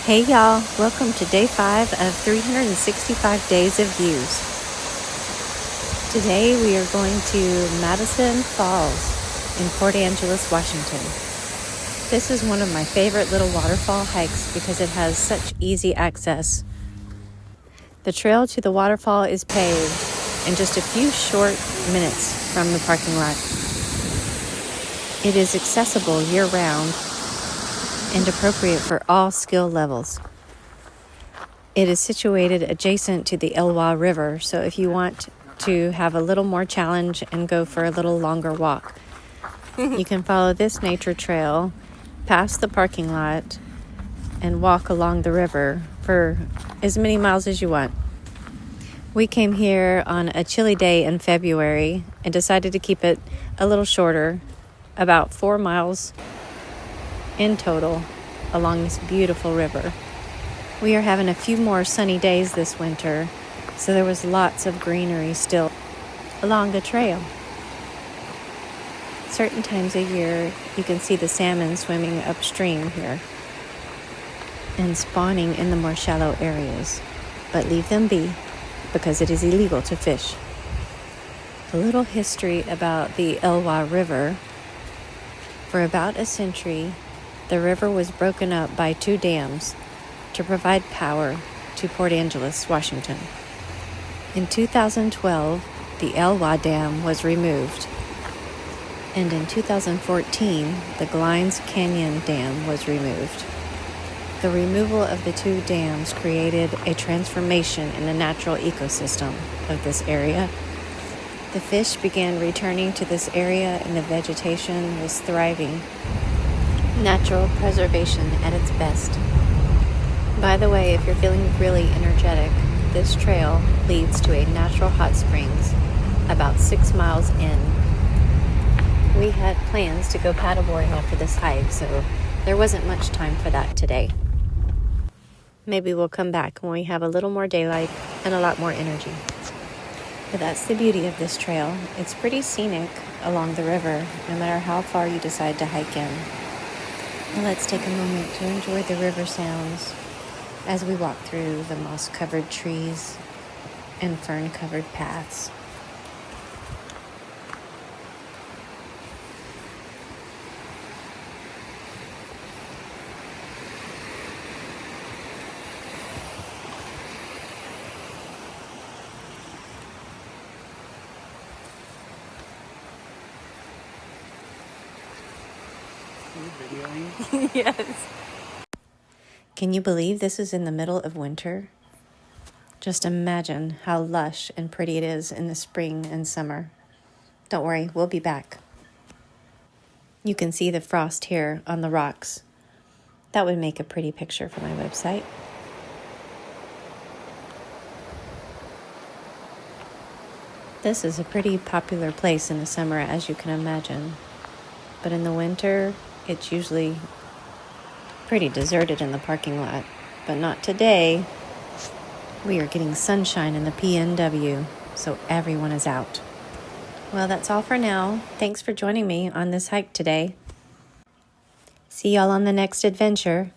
Hey y'all, welcome to day 5 of 365 days of views. Today we are going to Madison Falls in Port Angeles, Washington. This is one of my favorite little waterfall hikes because it has such easy access. The trail to the waterfall is paved in just a few short minutes from the parking lot. It is accessible year-round and appropriate for all skill levels. It is situated adjacent to the Elwha River, so if you want to have a little more challenge and go for a little longer walk, you can follow this nature trail past the parking lot and walk along the river for as many miles as you want. We came here on a chilly day in February and decided to keep it a little shorter, about 4 miles in total along this beautiful river. We are having a few more sunny days this winter, so there was lots of greenery still along the trail. Certain times of year, you can see the salmon swimming upstream here and spawning in the more shallow areas, but leave them be because it is illegal to fish. A little history about the Elwha River. For about a century, the river was broken up by 2 dams to provide power to Port Angeles, Washington. In 2012, the Elwha Dam was removed, and in 2014, the Glines Canyon Dam was removed. The removal of the 2 dams created a transformation in the natural ecosystem of this area. The fish began returning to this area and the vegetation was thriving. Natural preservation at its best. By the way, if you're feeling really energetic, this trail leads to a natural hot springs about 6 miles in. We had plans to go paddleboarding after this hike, so there wasn't much time for that today. Maybe we'll come back when we have a little more daylight and a lot more energy. But that's the beauty of this trail. It's pretty scenic along the river, no matter how far you decide to hike in. Now let's take a moment to enjoy the river sounds as we walk through the moss-covered trees and fern-covered paths. Yes. Can you believe this is in the middle of winter? Just imagine how lush and pretty it is in the spring and summer. Don't worry, we'll be back. You can see the frost here on the rocks. That would make a pretty picture for my website. This is a pretty popular place in the summer, as you can imagine. But in the winter, it's usually pretty deserted in the parking lot. But not today. We are getting sunshine in the PNW, so everyone is out. Well, that's all for now. Thanks for joining me on this hike today. See y'all on the next adventure.